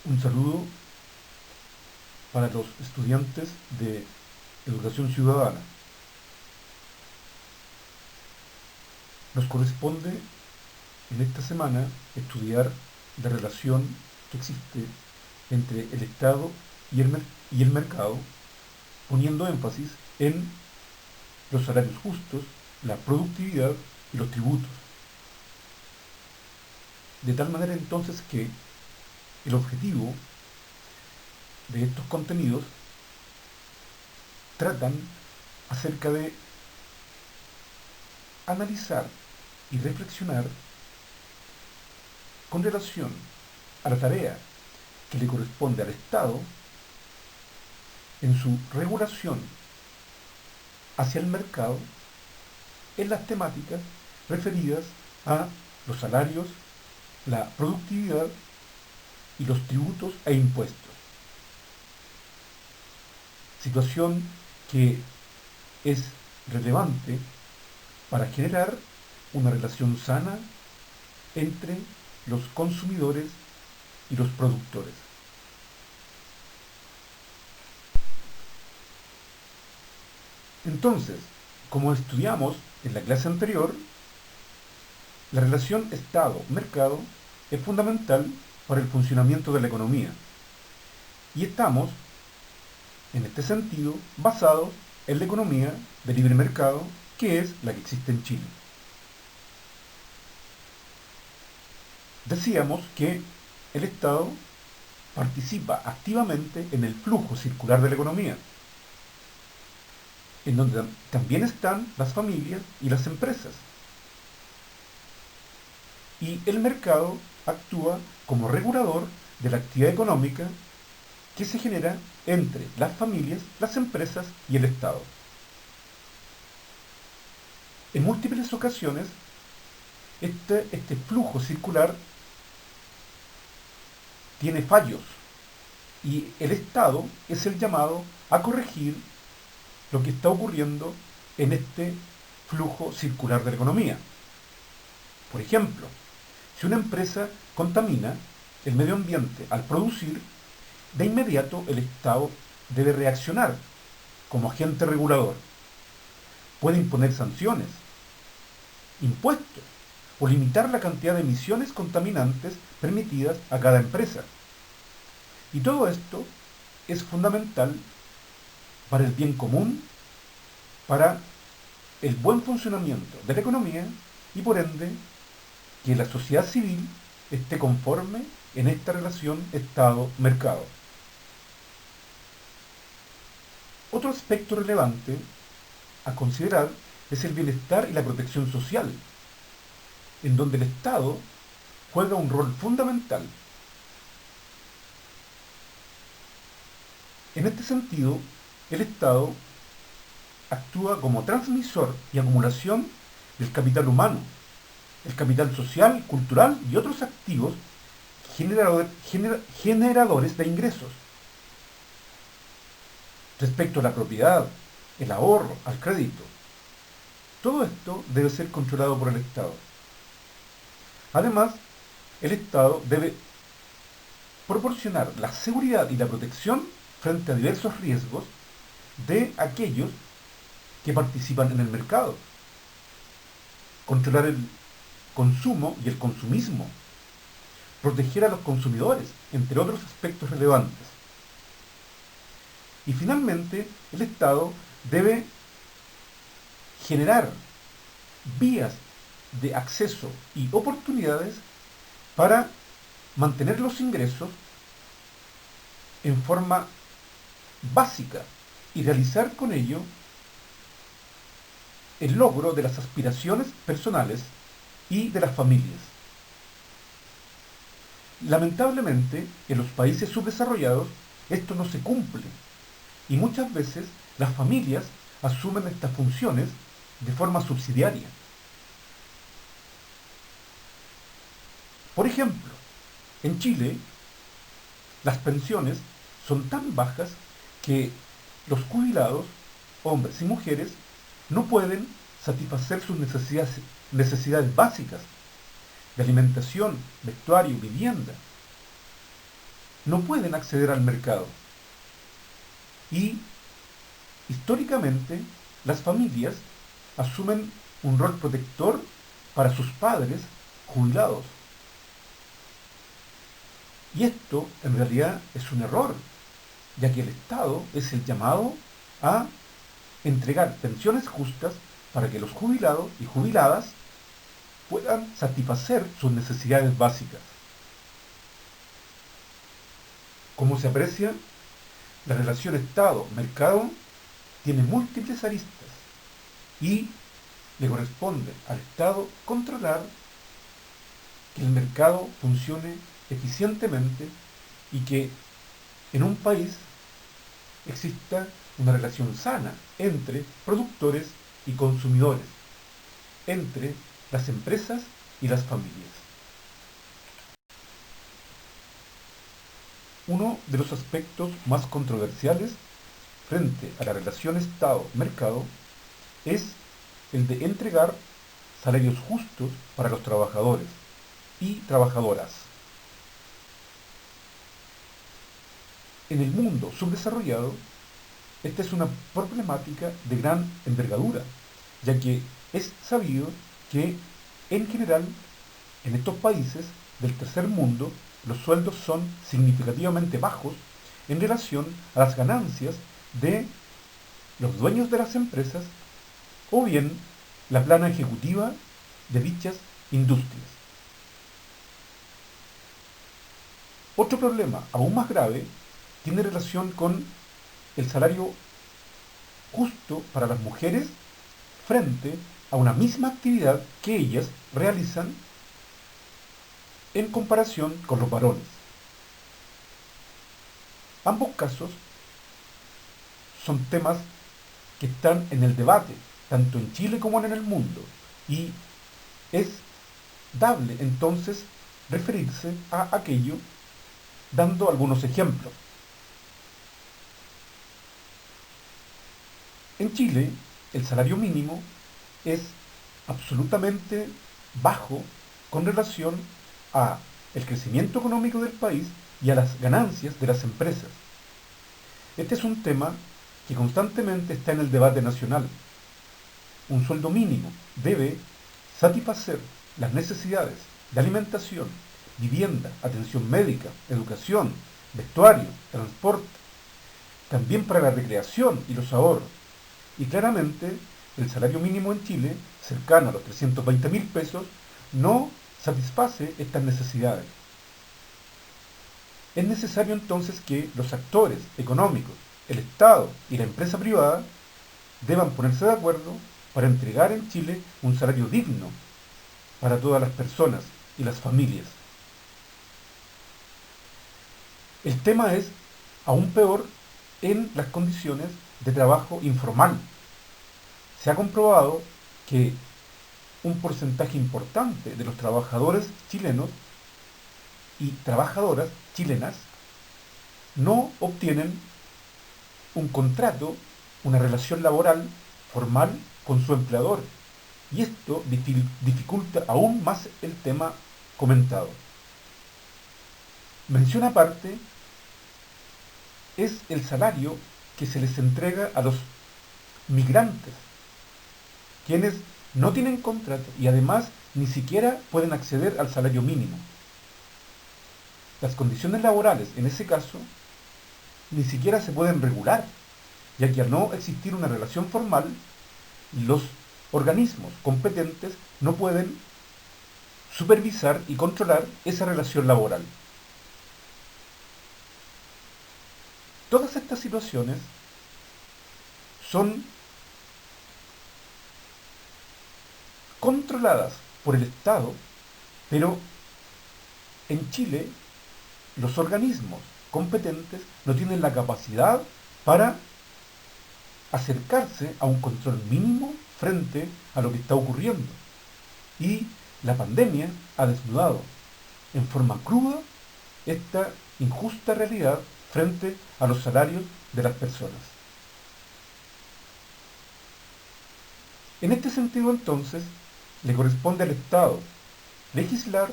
Un saludo para los estudiantes de Educación Ciudadana. Nos corresponde en esta semana estudiar la relación que existe entre el Estado y el mercado, poniendo énfasis en los salarios justos, la productividad y los tributos. De tal manera entonces que el objetivo de estos contenidos tratan acerca de analizar y reflexionar con relación a la tarea que le corresponde al Estado en su regulación hacia el mercado en las temáticas referidas a los salarios, la productividad y los tributos e impuestos. Situación que es relevante para generar una relación sana entre los consumidores y los productores. Entonces, como estudiamos en la clase anterior, la relación Estado-mercado es fundamental para el funcionamiento de la economía y estamos, en este sentido, basados en la economía de libre mercado, que es la que existe en Chile. Decíamos que el Estado participa activamente en el flujo circular de la economía, en donde también están las familias y las empresas. Y el mercado actúa como regulador de la actividad económica que se genera entre las familias, las empresas y el Estado. En múltiples ocasiones, este flujo circular tiene fallos y el Estado es el llamado a corregir lo que está ocurriendo en este flujo circular de la economía. Por ejemplo, si una empresa contamina el medio ambiente al producir, de inmediato el Estado debe reaccionar como agente regulador. Puede imponer sanciones, impuestos o limitar la cantidad de emisiones contaminantes permitidas a cada empresa. Y todo esto es fundamental para el bien común, para el buen funcionamiento de la economía y por ende que la sociedad civil esté conforme en esta relación Estado-mercado. Otro aspecto relevante a considerar es el bienestar y la protección social, en donde el Estado juega un rol fundamental. En este sentido, el Estado actúa como transmisor y acumulación del capital humano, el capital social, cultural y otros activos generadores de ingresos. Respecto a la propiedad, el ahorro, al crédito, todo esto debe ser controlado por el Estado. Además, el Estado debe proporcionar la seguridad y la protección frente a diversos riesgos de aquellos que participan en el mercado. Controlar el consumo y el consumismo. Proteger a los consumidores, entre otros aspectos relevantes. Y finalmente, el Estado debe generar vías de acceso y oportunidades para mantener los ingresos en forma básica y realizar con ello el logro de las aspiraciones personales y de las familias. Lamentablemente, en los países subdesarrollados esto no se cumple y muchas veces las familias asumen estas funciones de forma subsidiaria. Por ejemplo, en Chile las pensiones son tan bajas que los jubilados, hombres y mujeres, no pueden satisfacer sus necesidades básicas de alimentación, vestuario, vivienda. no pueden acceder al mercado. Y históricamente las familias asumen un rol protector para sus padres jubilados. Y esto en realidad es un error, ya que el Estado es el llamado a entregar pensiones justas para que los jubilados y jubiladas puedan satisfacer sus necesidades básicas. Como se aprecia, la relación Estado-mercado tiene múltiples aristas y le corresponde al Estado controlar que el mercado funcione eficientemente y que en un país exista una relación sana entre productores y consumidores, entre las empresas y las familias. Uno de los aspectos más controversiales frente a la relación Estado-mercado es el de entregar salarios justos para los trabajadores y trabajadoras. En el mundo subdesarrollado, esta es una problemática de gran envergadura, ya que es sabido que, en general, en estos países del tercer mundo, los sueldos son significativamente bajos en relación a las ganancias de los dueños de las empresas o bien la plana ejecutiva de dichas industrias. Otro problema aún más grave tiene relación con el salario justo para las mujeres frente a una misma actividad que ellas realizan en comparación con los varones. Ambos casos son temas que están en el debate, tanto en Chile como en el mundo, y es dable entonces referirse a aquello dando algunos ejemplos. En Chile, el salario mínimo es absolutamente bajo con relación a el crecimiento económico del país y a las ganancias de las empresas. Este es un tema que constantemente está en el debate nacional. Un sueldo mínimo debe satisfacer las necesidades de alimentación, vivienda, atención médica, educación, vestuario, transporte, también para la recreación y los ahorros. Y claramente el salario mínimo en Chile, cercano a los 320.000 pesos, no satisface estas necesidades. Es necesario entonces que los actores económicos, el Estado y la empresa privada deban ponerse de acuerdo para entregar en Chile un salario digno para todas las personas y las familias. El tema es aún peor en las condiciones de trabajo informal. Se ha comprobado que un porcentaje importante de los trabajadores chilenos y trabajadoras chilenas no obtienen un contrato, una relación laboral formal con su empleador. Y esto dificulta aún más el tema comentado. Mención aparte es el salario que se les entrega a los migrantes, quienes no tienen contrato y además ni siquiera pueden acceder al salario mínimo. Las condiciones laborales en ese caso ni siquiera se pueden regular, ya que al no existir una relación formal, los organismos competentes no pueden supervisar y controlar esa relación laboral. Todas estas situaciones son controladas por el Estado, pero en Chile los organismos competentes no tienen la capacidad para acercarse a un control mínimo frente a lo que está ocurriendo. Y la pandemia ha desnudado en forma cruda esta injusta realidad frente a los salarios de las personas. En este sentido, entonces, le corresponde al Estado legislar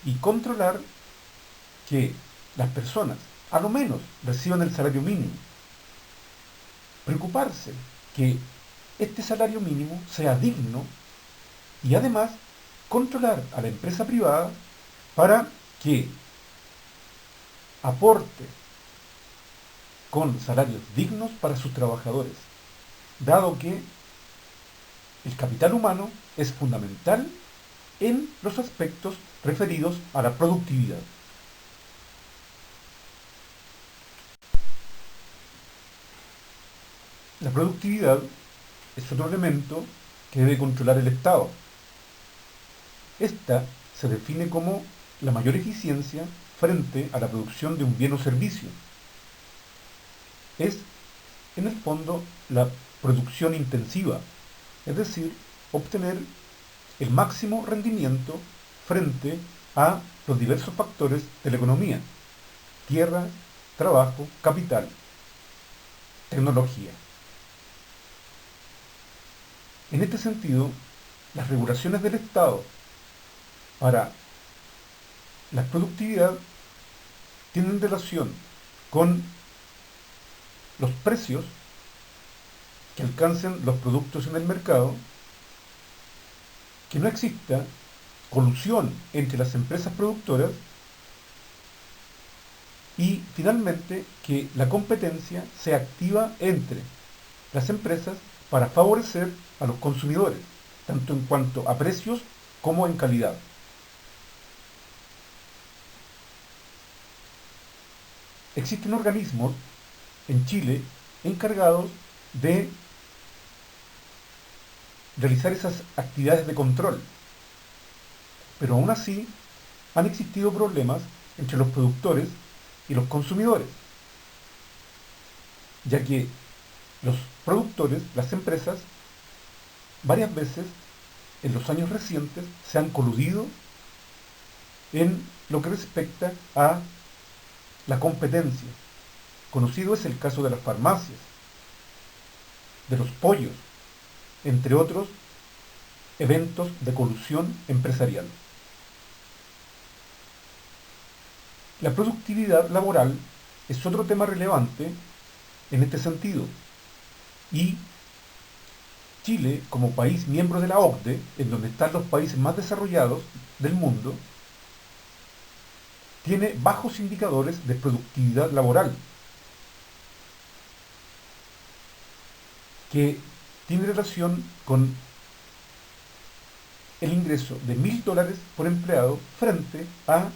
y controlar que las personas a lo menos reciban el salario mínimo. Preocuparse que este salario mínimo sea digno y además controlar a la empresa privada para que aporte con salarios dignos para sus trabajadores, dado que el capital humano es fundamental en los aspectos referidos a la productividad. La productividad es otro elemento que debe controlar el Estado. Esta se define como la mayor eficiencia frente a la producción de un bien o servicio. Es, en el fondo, la producción intensiva, es decir, obtener el máximo rendimiento frente a los diversos factores de la economía: tierra, trabajo, capital, tecnología. En este sentido, las regulaciones del Estado para la productividad tienen relación con los precios que alcancen los productos en el mercado, que no exista colusión entre las empresas productoras y finalmente que la competencia sea activa entre las empresas para favorecer a los consumidores, tanto en cuanto a precios como en calidad. Existen organismos en Chile encargados de realizar esas actividades de control, pero aún así han existido problemas entre los productores y los consumidores, ya que los productores, las empresas, varias veces en los años recientes se han coludido en lo que respecta a la competencia. Conocido es el caso de las farmacias, de los pollos, entre otros eventos de colusión empresarial. La productividad laboral es otro tema relevante en este sentido, y Chile, como país miembro de la OCDE, en donde están los países más desarrollados del mundo, tiene bajos indicadores de productividad laboral, que tiene relación con el ingreso de $1.000 por empleado frente a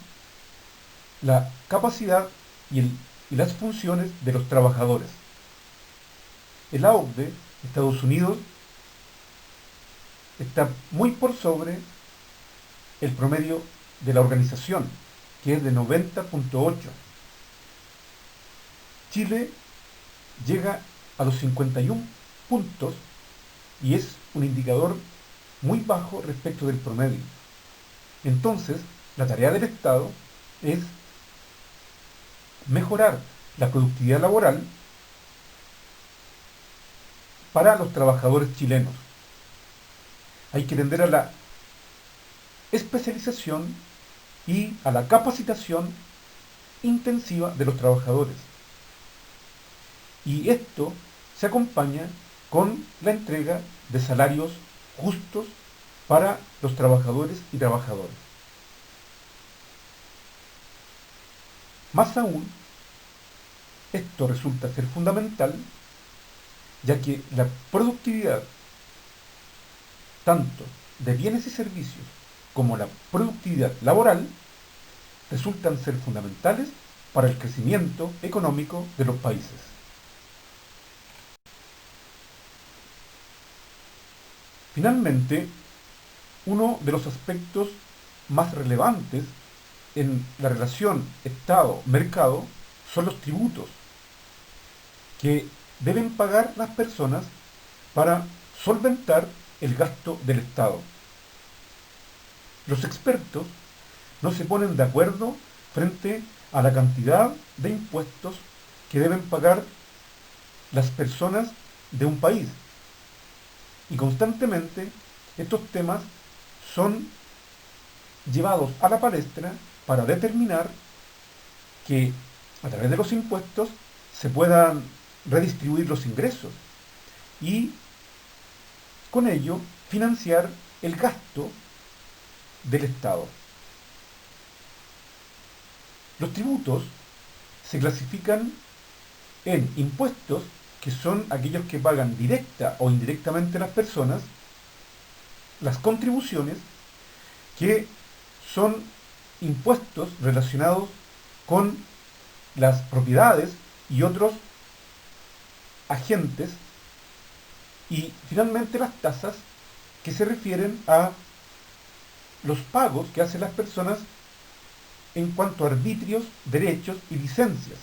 la capacidad y las funciones de los trabajadores. En la OCDE, Estados Unidos está muy por sobre el promedio de la organización, que es de 90.8. Chile llega a los 51 puntos y es un indicador muy bajo respecto del promedio. Entonces, la tarea del Estado es mejorar la productividad laboral para los trabajadores chilenos. Hay que tender a la especialización y a la capacitación intensiva de los trabajadores. Y esto se acompaña con la entrega de salarios justos para los trabajadores y trabajadoras. Más aún, esto resulta ser fundamental, ya que la productividad tanto de bienes y servicios como la productividad laboral resultan ser fundamentales para el crecimiento económico de los países. Finalmente, uno de los aspectos más relevantes en la relación Estado-mercado son los tributos que deben pagar las personas para solventar el gasto del Estado. Los expertos no se ponen de acuerdo frente a la cantidad de impuestos que deben pagar las personas de un país. Y constantemente estos temas son llevados a la palestra para determinar que a través de los impuestos se puedan redistribuir los ingresos y con ello financiar el gasto del Estado. Los tributos se clasifican en impuestos, que son aquellos que pagan directa o indirectamente las personas, las contribuciones, que son impuestos relacionados con las propiedades y otros agentes, y finalmente las tasas, que se refieren a los pagos que hacen las personas en cuanto a arbitrios, derechos y licencias.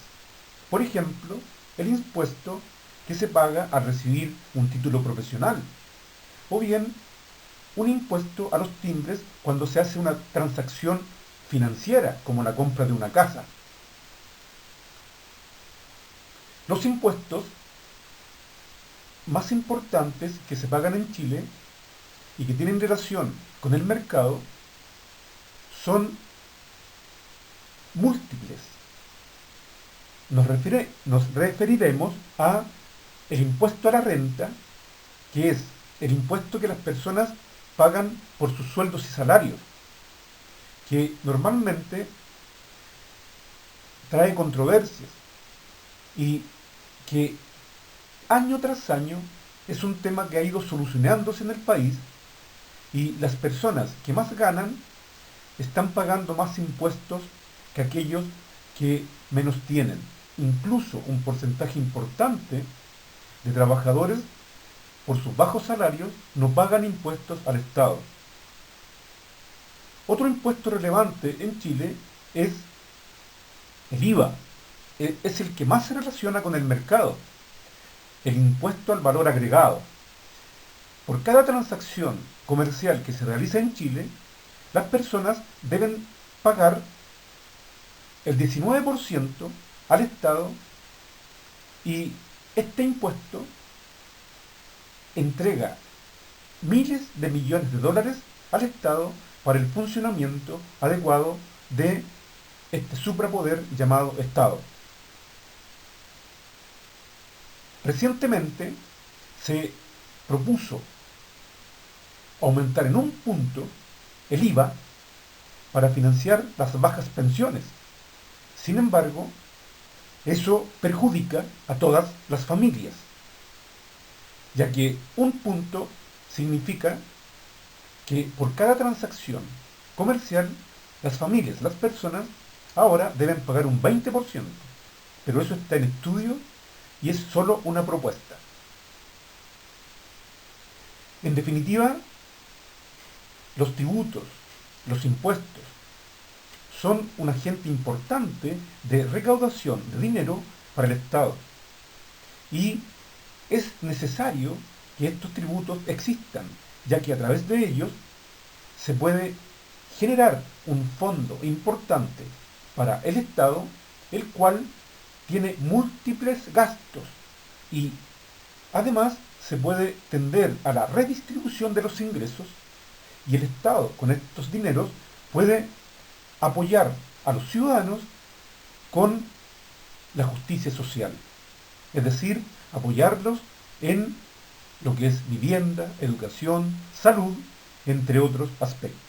Por ejemplo, el impuesto que se paga al recibir un título profesional, o bien un impuesto a los timbres cuando se hace una transacción financiera, como la compra de una casa. Los impuestos más importantes que se pagan en Chile y que tienen relación con el mercado son múltiples. Nos referiremos a el impuesto a la renta, que es el impuesto que las personas pagan por sus sueldos y salarios, que normalmente trae controversias y que año tras año es un tema que ha ido solucionándose en el país, y las personas que más ganan están pagando más impuestos que aquellos que menos tienen. Incluso un porcentaje importante de trabajadores, por sus bajos salarios, no pagan impuestos al Estado. Otro impuesto relevante en Chile es el IVA. Es el que más se relaciona con el mercado, el impuesto al valor agregado. Por cada transacción comercial que se realiza en Chile, las personas deben pagar el 19% al Estado, y este impuesto entrega miles de millones de dólares al Estado para el funcionamiento adecuado de este suprapoder llamado Estado. Recientemente se propuso aumentar en un punto el IVA para financiar las bajas pensiones. Sin embargo, eso perjudica a todas las familias, ya que un punto significa que por cada transacción comercial, las familias, las personas, ahora deben pagar un 20%, pero eso está en estudio y es solo una propuesta. En definitiva, los tributos, los impuestos, son un agente importante de recaudación de dinero para el Estado. Y es necesario que estos tributos existan, ya que a través de ellos se puede generar un fondo importante para el Estado, el cual tiene múltiples gastos, y además se puede tender a la redistribución de los ingresos, y el Estado con estos dineros puede apoyar a los ciudadanos con la justicia social, es decir, apoyarlos en lo que es vivienda, educación, salud, entre otros aspectos.